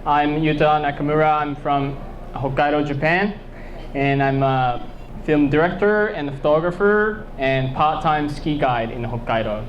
I'm Yuta Nakamura. I'm from Hokkaido, Japan, and I'm a film director and a photographer and part-time ski guide in Hokkaido.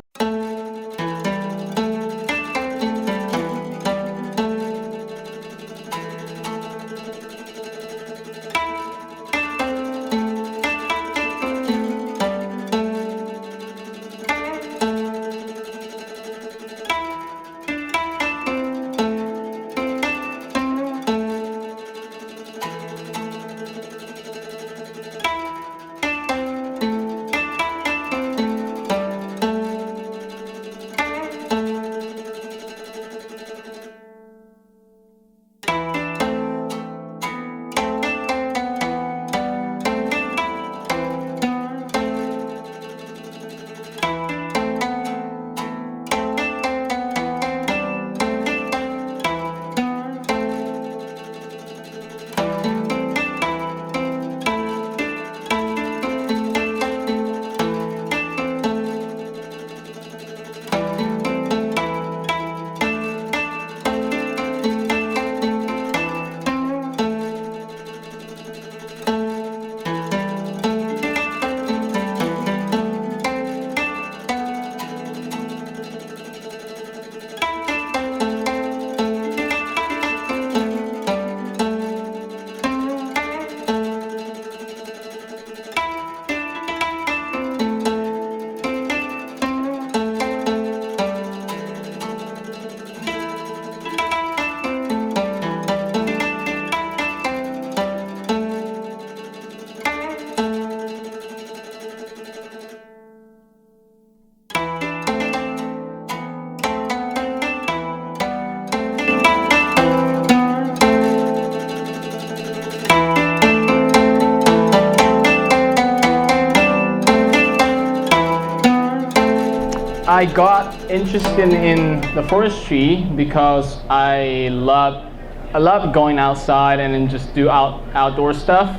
I got interested in the forestry because I love going outside and then just do outdoor stuff.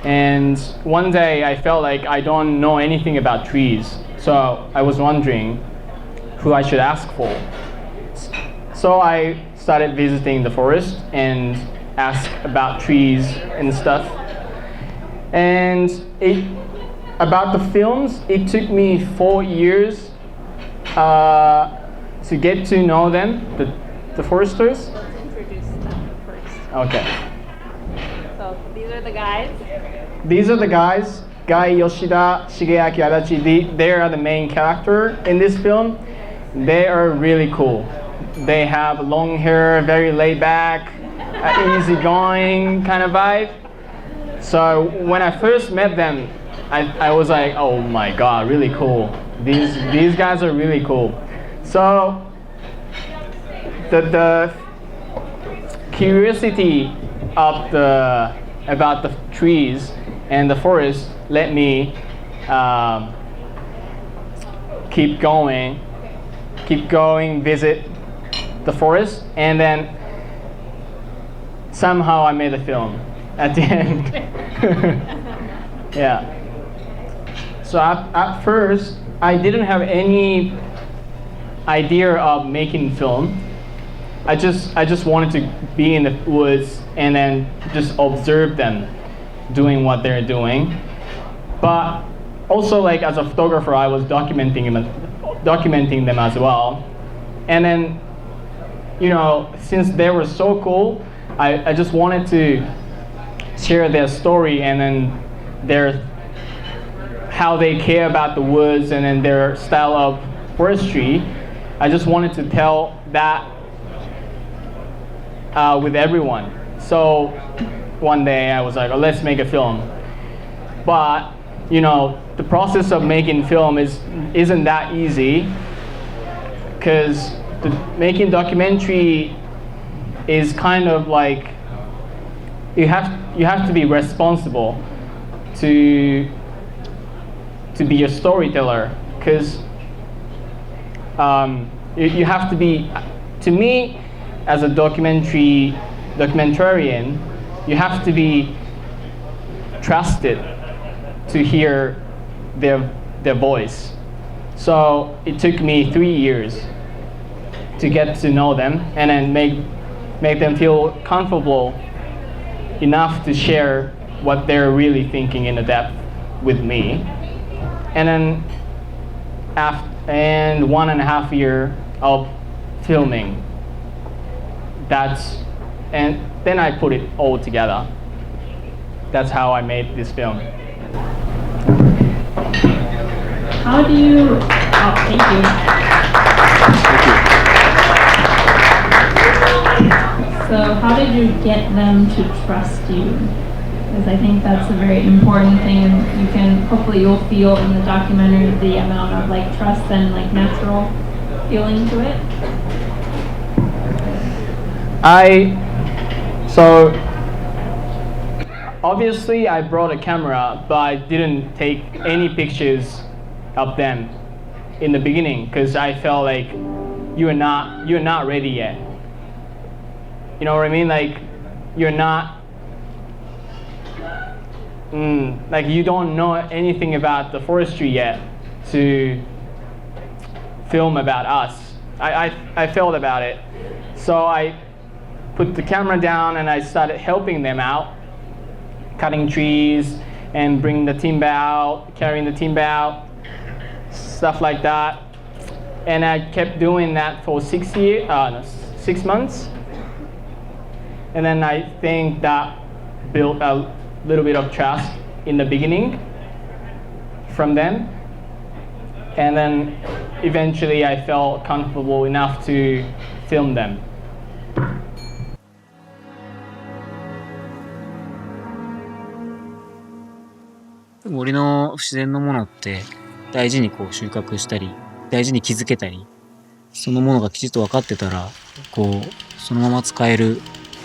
And one day I felt like I don't know anything about trees, so I was wondering who I should ask for. So I started visiting the forest and asked about trees and stuff. And about the films, it took me 4 years to get to know them, the foresters. Let's introduce them first. Okay. So these are the guys. These are the guys, Guy, Yoshida, Shigeaki, Adachi. They are the main character in this film. They are really cool. They have long hair, very laid back, easygoing kind of vibe. So when I first met them, I was like, oh my god, really cool. These guys are really cool. So the curiosity of about the trees and the forest let me keep going, visit the forest, and then somehow I made a film at the end. Yeah. So at first, I didn't have any idea of making film. I just wanted to be in the woods and then just observe them doing what they're doing. But also, like, as a photographer, I was documenting them as well. And then, you know, since they were so cool, I just wanted to share their story and then how they care about the woods and then their style of forestry. I just wanted to tell that with everyone. So one day I was like, oh, let's make a film. But you know, the process of making film isn't that easy, because making documentary is kind of like you have to be responsible to be a storyteller, because you have to be, to me, as a documentarian, you have to be trusted to hear their voice. So it took me 3 years to get to know them and then make make them feel comfortable enough to share what they're really thinking in the depth with me. And then and 1.5 years of filming. And then I put it all together. That's how I made this film. How do you? Oh, thank you. So, how did you get them to trust you? Because I think that's a very important thing, and you can hopefully you'll feel in the documentary the amount of like trust and like natural feeling to it. So obviously I brought a camera, but I didn't take any pictures of them in the beginning because I felt like you're not ready yet. You know what I mean? Like you're not like you don't know anything about the forestry yet to film about us. I felt about it. So I put the camera down and I started helping them out, cutting trees and bringing the timber out, carrying the timber out, stuff like that. And I kept doing that for 6 months. And then I think that built a little bit of trust in the beginning from them. And then eventually I felt comfortable enough to film them. 森の自然のものって大事にこう収穫したり大事に気づけたりそのものがきちっと分かってたらこうそのまま使える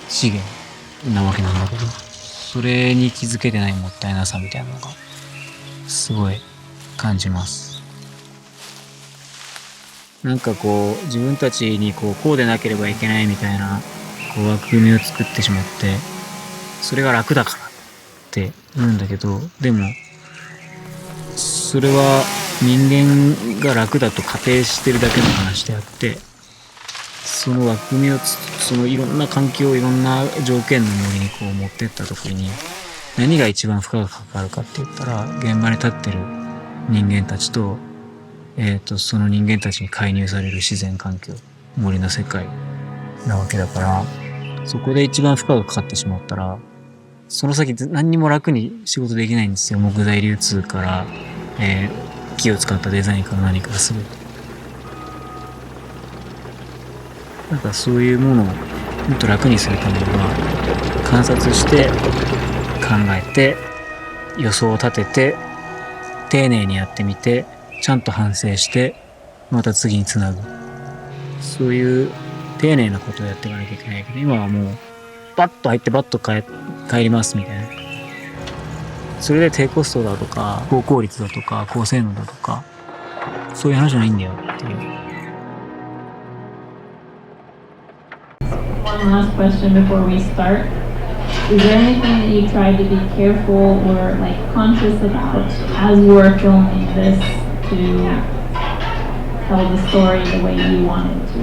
資源なわけなんだけどそれに気づけてないもったいなさみたいなのがすごい感じます。なんかこう自分たちにこうでなければいけないみたいなこう枠組みを作ってしまってそれが楽だからって言うんだけどでもそれは人間が楽だと仮定してるだけの話であってその枠組みをそのいろんな環境いろんな条件の森にこう持ってった時に何が一番負荷がかかるかって言ったら現場に立ってる人間たちとその人間たちに介入される自然環境森の世界なわけだからそこで一番負荷がかかってしまったらその先何にも楽に仕事できないんですよ。木材流通から、木を使ったデザインから何からする。なんかそういうものをもっと楽にするためには観察して考えて予想を立てて丁寧にやってみてちゃんと反省してまた次につなぐそういう丁寧なことをやっていかなきゃいけないけど今はもうバッと入ってバッと帰りますみたいなそれで低コストだとか高効率だとか高性能だとかそういう話じゃないんだよっていう。One last question before we start. Is there anything that you tried to be careful or like conscious about as you were filming this to tell the story the way you wanted to?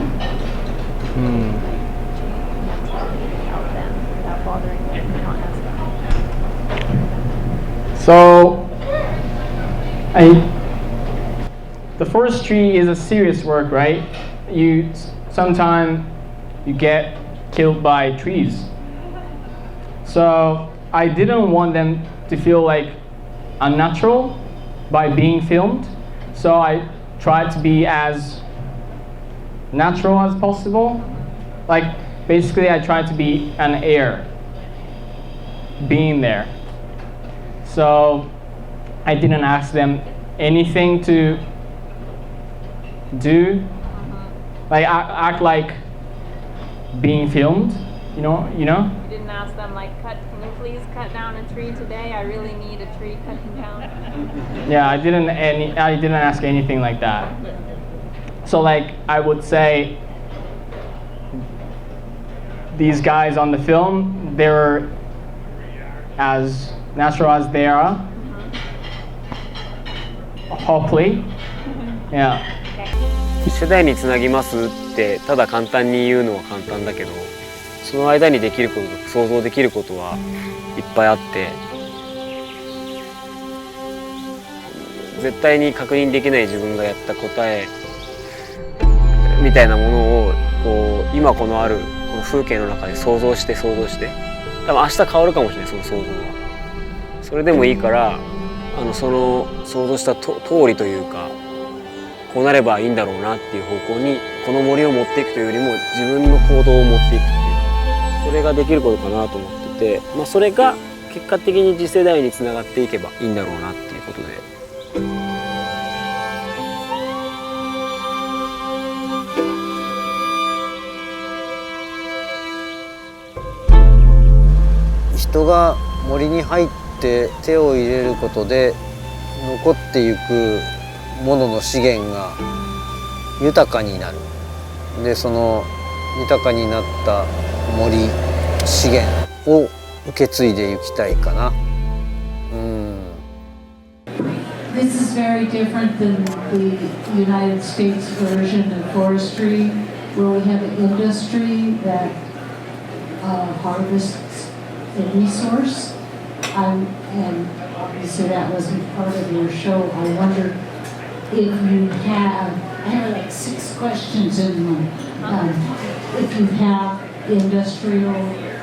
So, the forestry is a serious work, right? Sometimes you get killed by trees. So I didn't want them to feel like unnatural by being filmed. So I tried to be as natural as possible. Like basically I tried to be an air, being there. So I didn't ask them anything to do, like act like being filmed, you know? You didn't ask them like, can you please cut down a tree today? I really need a tree cutting down. Yeah, I didn't ask anything like that. So like I would say, these guys on the film, they're as natural as they are. Hopefully, yeah. 世代につなぎますってただ簡単に言うのは簡単だけどその間にできることとか想像できることはいっぱいあって、絶対に確認できない自分がやった答えみたいなものをこう今このあるこの風景の中で想像して多分明日変わるかもしれない、その想像は。それでもいいからその想像した通りというか、こうなればいいんだろうなっていう方向にこの森を持っていくというよりも自分の行動を持っていくっていうか、それができることかなと思ってて、それが結果的に次世代につながっていけばいいんだろうなっていうことで。人が森に入って手を入れることで残っていくものの資源が豊かになる。でその豊かになった森資源を受け継いでいきたいかな。This is very different than the United States version of forestry, where we have an industry that harvests the resource. And obviously that wasn't part of your show. I wonder if you have, I have like 6 questions in one. If you have industrial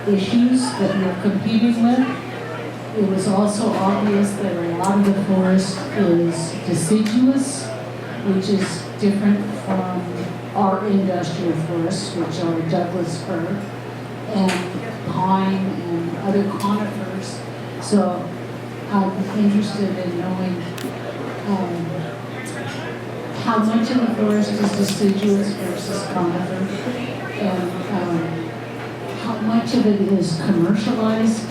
issues that you're competing with. It was also obvious that a lot of the forest is deciduous, which is different from our industrial forests, which are Douglas fir and pine and other conifers. So I'm interested in knowing how much of the forest is deciduous versus conifer, and how much of it is commercialized.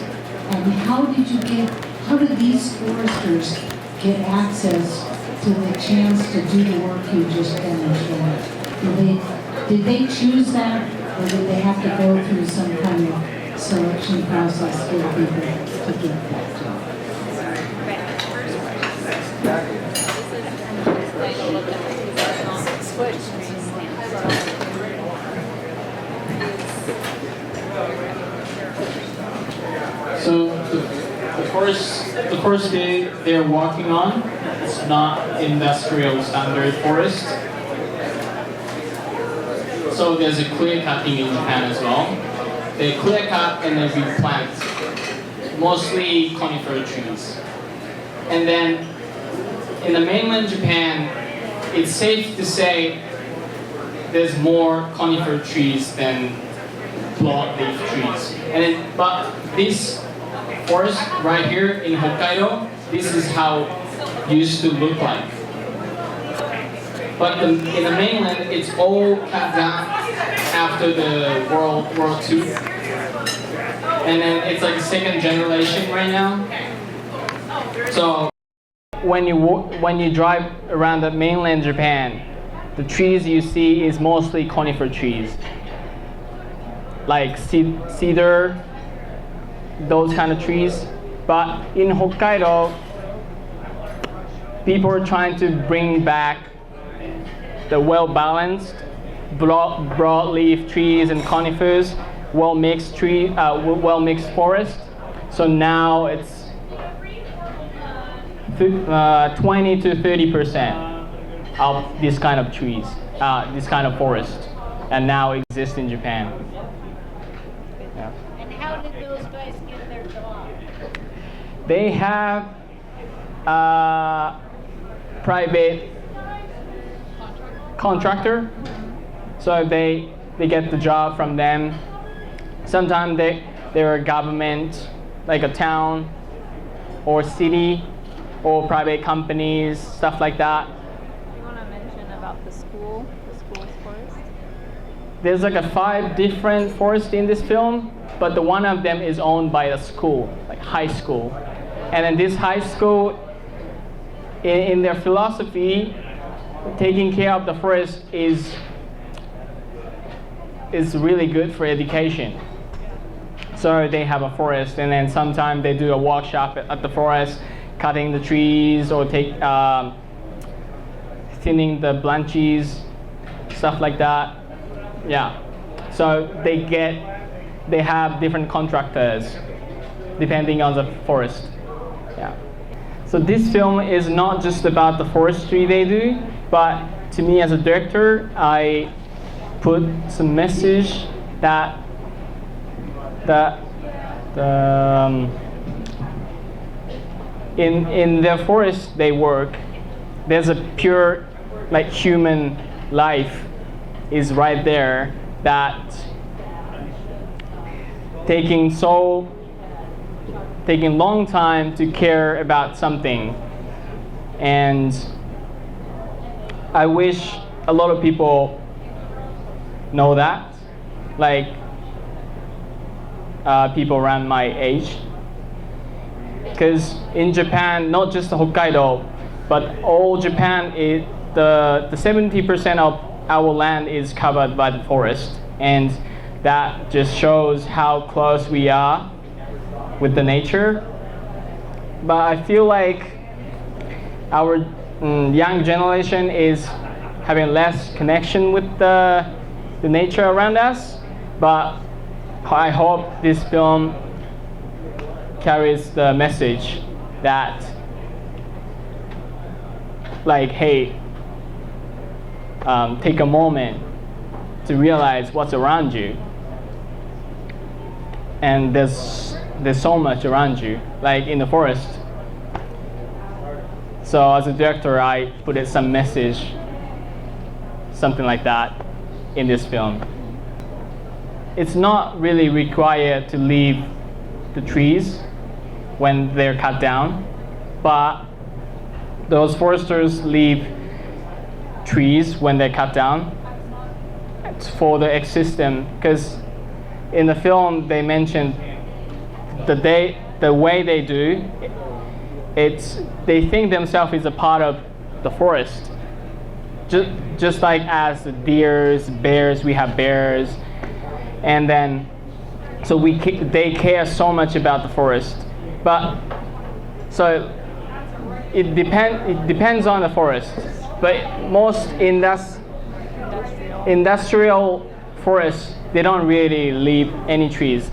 And how did these foresters get access to the chance to do the work you just demonstrated? Did they choose that, or did they have to go through some kind of selection process for people to get that job? So the forest they're walking on, it's not industrial standard forest. So there's a clear cutting in Japan as well. They clear cut and then replant, mostly conifer trees. And then in the mainland Japan, it's safe to say there's more conifer trees than broadleaf trees. But this forest right here in Hokkaido, this is how it used to look like. But in the mainland, it's all cut down after the World War II. And then it's like second generation right now. So when you drive around the mainland Japan, the trees you see is mostly conifer trees. Like cedar, those kind of trees. But in Hokkaido, people are trying to bring back the well-balanced broadleaf trees and conifers, well-mixed forest. So now it's 20 to 30% of this kind of trees, this kind of forest, and now exist in Japan. Yeah. And how did those guys get their job? They have private contractor, so they get the job from them. Sometimes they're a government, like a town or city or private companies, stuff like that. You want to mention about the school's forest? There's like 5 different forests in this film, but the one of them is owned by a school, like high school. And in this high school, in their philosophy, taking care of the forest is really good for education. So they have a forest, and then sometimes they do a workshop at the forest, cutting the trees or thinning the branches, stuff like that. Yeah. So they get they have different contractors depending on the forest. Yeah. So this film is not just about the forestry they do, but to me as a director, I put some message that in the forest they work, there's a pure like human life is right there that taking long time to care about something. And I wish a lot of people know that, like people around my age. Because in Japan, not just Hokkaido, but all Japan, the 70% of our land is covered by the forest. And that just shows how close we are with the nature. But I feel like our young generation is having less connection with the nature around us. But I hope this film carries the message that, like, hey, take a moment to realize what's around you. And there's so much around you, like in the forest. So as a director, I put in some message, something like that, in this film. It's not really required to leave the trees when they're cut down, but those foresters leave trees when they're cut down. It's for the ecosystem, because in the film they mentioned the way they do, they think themselves is a part of the forest. Just like as the bears, we have bears, and then so they care so much about the forest. But so it depends on the forest. But most industrial forests, they don't really leave any trees.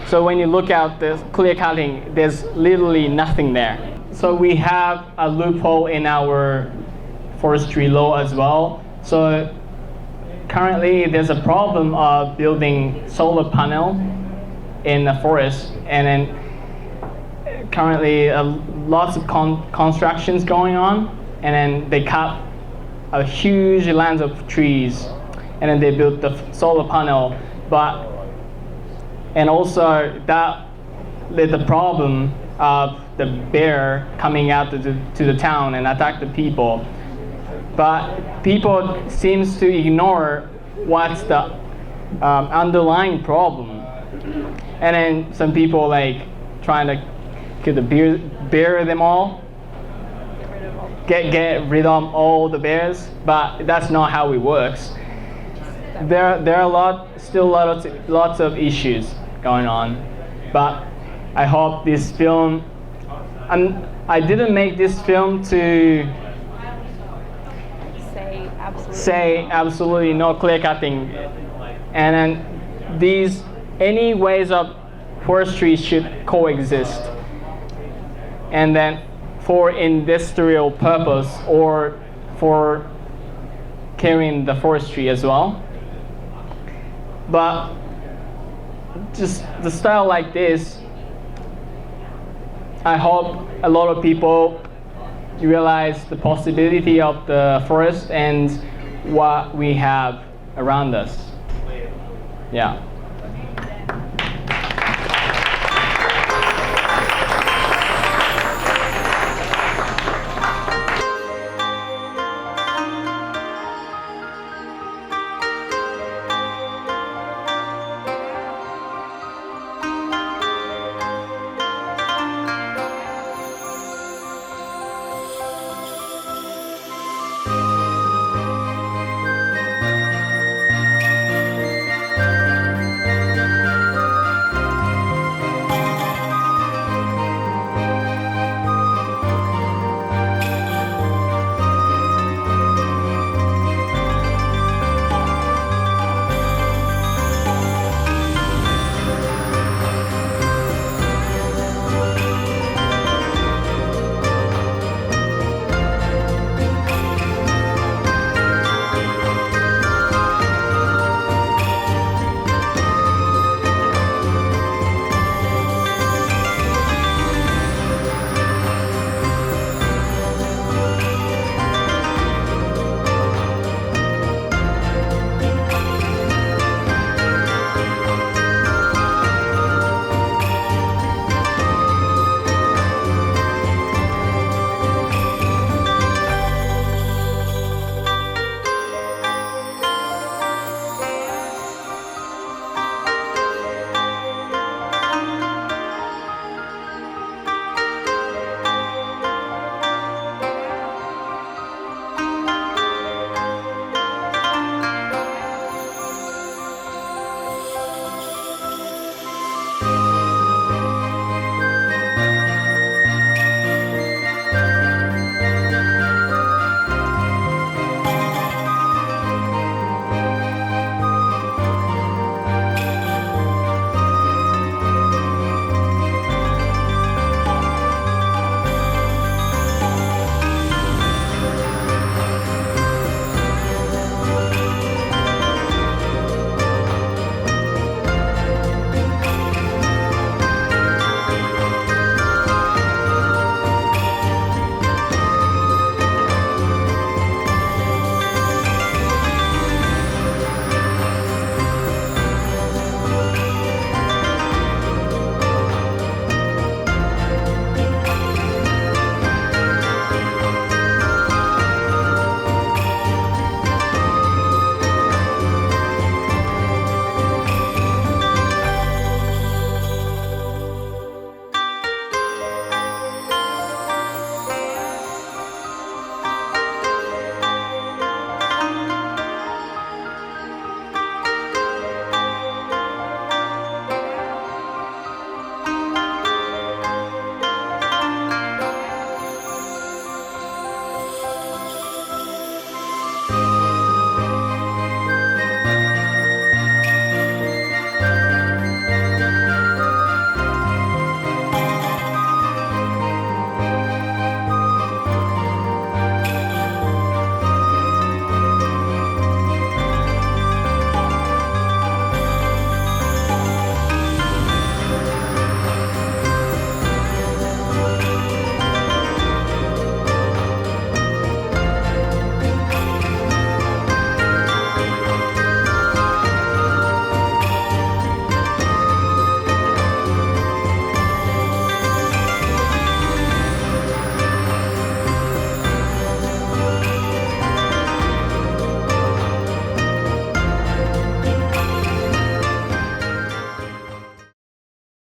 So when you look at the clear cutting, there's literally nothing there. So we have a loophole in our forestry law as well. So currently there's a problem of building solar panel in the forest, and then currently lots of constructions going on, and then they cut a huge land of trees, and then they built the solar panel. And also that led the problem of the bear coming out to the town and attack the people. But people seems to ignore what's the underlying problem. And then some people like trying to kill the bear them all, get rid of all the bears, but that's not how it works. There are still lots of issues going on, but I hope this film. I didn't make this film to say absolutely no clear cutting, and then any ways of forestry should coexist, and then for industrial purpose or for carrying the forestry as well. But just the style like this, I hope a lot of people realize the possibility of the forest and what we have around us. Yeah.